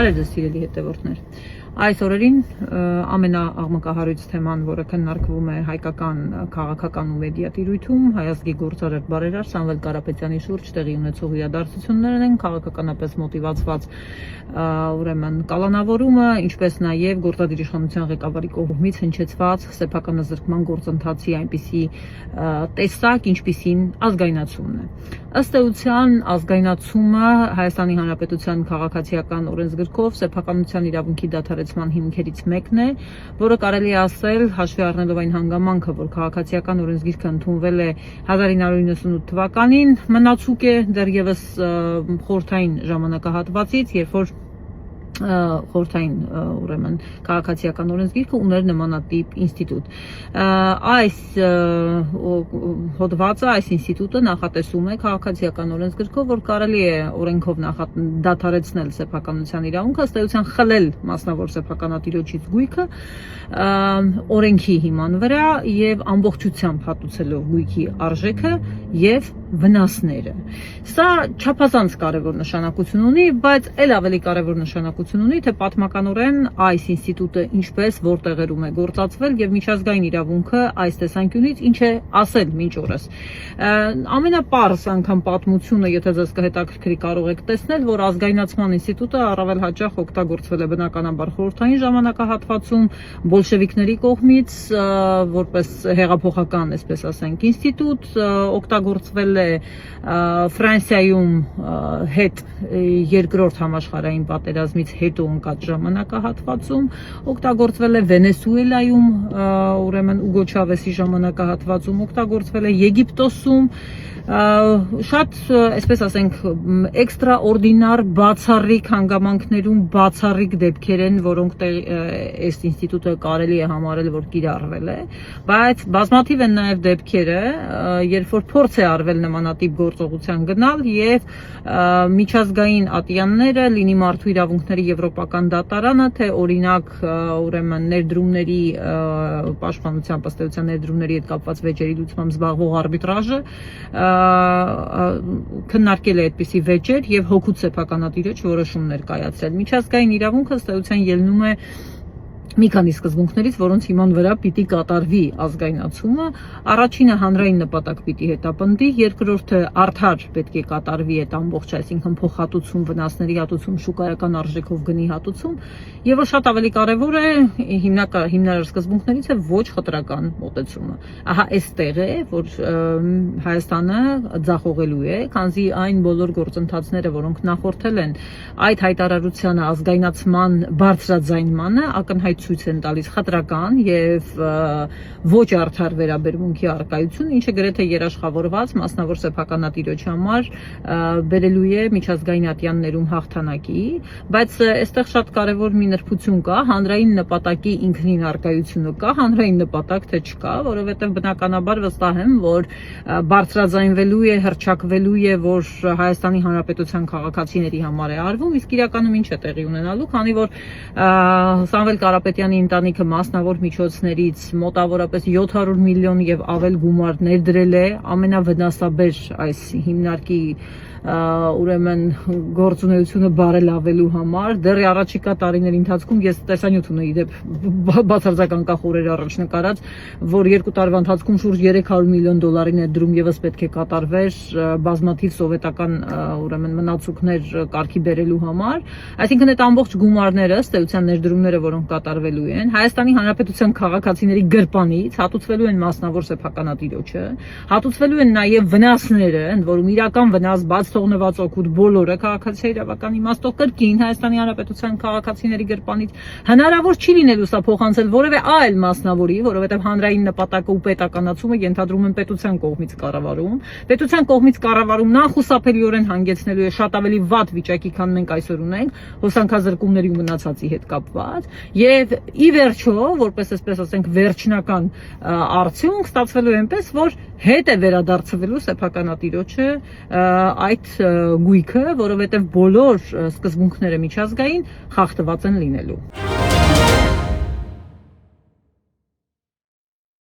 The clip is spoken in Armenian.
Բարև ձեզ սիրելի հետևորդներ։ Այս օրերին ամենաաղմկահարույց թեման, որը քննարկվում է հայկական քաղաքական ու մեդիա տիրույթում, հայազգի գործարար բարերար Սամվել Կարապետյանի շուրջ տեղի ունեցող իրադարձություններն են, քաղաքականապես մոտիվացված ուրեմն կալանավորումը, ինչպես նաև գործադիր իշխանության ղեկավարի կողմից հնչեցված սեփականազրկման գործընթացի այնպիսի տեսակ, ինչպիսին ազգայնացումն է։ Ըստ էության ազգայնացումը Հայաստանի Հանրապետության քաղաքացիական օրենսգրքով սեփականության իրավունքի դադարեցման հիմքերից մեկն է, որը կարելի է ասել, հաշվի առնելով այն հանգամանքը, որ քաղաքացիական օրենսգիրքը ընդունվել է 1998 թվականին, մնացուկ է դեռևս խորհրդային ժամանակահատվածից, երբ որ խորհրդային ուրեմն քաղաքացիական օրենսգիրքը ուներ նմանատիպ ինստիտուտ։ Այս հոդվածը, այս ինստիտուտը նախատեսում է քաղաքացիական օրենսգրքով, որ կարելի է օրենքով դադարեցնել սեփականության իրավունքը, ըստ էության խլել մասնավոր սեփականատիրոջից գույքը օրենքի հիման վրա եւ ամբողջությամբ հատուցելով գույքի արժեքը եւ վնասները։ Սա չափազանց կարևոր նշանակություն ունի, բայց ել ավելի կարևոր նշանակություն ունի, թե պատմականորեն այս ինստիտուտը ինչպես որտեղերում է գործածվել եւ միջազգային իրավունքը այս տեսանկյունից ինչ է ասել մինչ օրս։ Ամենապարզ անգամ պատմությունը, եթե ձեզ կհետաքրքրի, կարող եք տեսնել, որ ազգայնացման ինստիտուտը առավել հաճախ օգտագործվել է բնականաբար խորհրդային ժամանակահատվածում բոլշևիկների կողմից, որպես հեղափոխական, այսպես ասենք, ինստիտուտ, օգտագործվել է Ֆրանսիայում հետ երկրորդ համաշխարհային պատերազմից հետո ընկած ժամանակահատվածում, օգտագործվել է Վենեսուելայում, ուրեմն Ուգո Չավեսի ժամանակահատվածում, օգտագործվել է Եգիպտոսում, շատ, այսպես ասենք, էքստրաորդինար բացառիկ հանգամանքներում բացառիկ դեպքեր են, որոնք այս ինստիտուտը կարելի է համարել, որ կիրառվել է, բայց բազմաթիվ են նաև դեպքերը, երբ որ փորձ է արվել նմանատիպ գործողության գնալ եւ միջազգային ատյանները, լինի մարդու իրավունքների եվրոպական դատարանը, թե օրինակ ուրեմն ներդրումների պաշտպանության ըստ ներդրումների հետ կապված վեճերի լուծմամբ զբաղվող արբիտրաժը քննարկել է այդպիսի վեճեր եւ հօգուտ սեփականատիրոջ որոշումներ կայացրել։ Միջազգային իրավունքը ըստ էության ելնում է մի քանի սկզբունքներից, որոնց հիման վրա պիտի կատարվի ազգայնացումը։ Առաջինը հանրային նպատակ պիտի հետապնդի, երկրորդը արդար պետք է կատարվի այդ ամբողջ, այսինքն փոխհատուցում, վնասների հատուցում, շուկայական արժեքով գնի հատուցում, եւ որ շատ ավելի կարեւոր է հիմնարար սկզբունքներից է ոչ խտրական մոտեցումը։ Ահա այստեղ է, որ Հայաստանը ձախողելու է, քանզի այն բոլոր գործընթացները, որոնք նախորդել են այդ հայտարարությանը ազգայնացման բարձրաձայնմանը, ակնհայտ ցույց են տալիս խտրական եւ ոչ արդար վերաբերմունքի առկայություն, ինչը գրեթե երաշխավորված մասնավոր սեփականատիրոջ համար բերելու է միջազգային ատյաններում հաղթանակի, բայց այստեղ շատ կարևոր մի նրբություն կա, հանրային նպատակի ինքնին առկայությունը կա, հանրային նպատակ թե չկա, որովհետեւ բնականաբար վստահ եմ, որ բարձրաձայնվելու է, հռչակվելու է, որ Հայաստանի Հանրապետության քաղաքացիների համար է արվում, իսկ իրականում ինչ է տեղի ունենալու, քանի որ Սամվել Կարապետյանի ընտանիքը մասնավոր միջոցներից մոտավորապես 700 միլիոն եւ ավել գումար ներդրել է ամենավնասաբեր այս հիմնարկի ուրեմն գործունեությունը բարելավելու համար, դեռ առաջիկա տարիների ընթացքում ես տեսանյութ ունեի դեպ բացարձակ անկախ օրեր առաջ նկարած, որ 2 տարվա ընթացքում շուրջ 300 միլիոն դոլարի ներդրում եւս պետք է կատարվեր բազմաթիվ սովետական ուրեմն մնացուկներ կարգի բերելու համար, այսինքն այդ ամբողջ գումարները, ըստ էության ներդրումները, որոնք կատարվելու են, Հայաստանի Հանրապետության քաղաքացիների գրպանից հատուցվելու են մասնավոր սեփականատիրոջը, հատուցվելու են նաեւ վնասները, ընդ որում իրական վնաս բաց թողնված օգուտ բոլորը քաղաքացիական իրավական իմաստով կրկին Հայաստանի Հանրապետության քաղաքացիների գրպանից հնարավոր չի լինելու սա փոխանցել որևէ այլ մասնավորի, որովհետև հանրային նպատակը ու պետականացումը ենթադրում են պետության կողմից կառավարում։ Պետության կողմից կառավարումն անխուսափելիորեն հանգեցնելու է շատ ավելի վատ վիճակի, քան մենք այսօր ունենք, հոսանքազրկումների ու մնացածի հետ կապված, եւ ի վերջո, որպես այսպես ասենք վերջնական արդյունք ստացվելու է այնպես, որ հետ է վերադարձվելու սեփականատիրոջը այդ գույքը, որովհետև բոլոր սկզբունքները միջազգային խախտված են լինելու։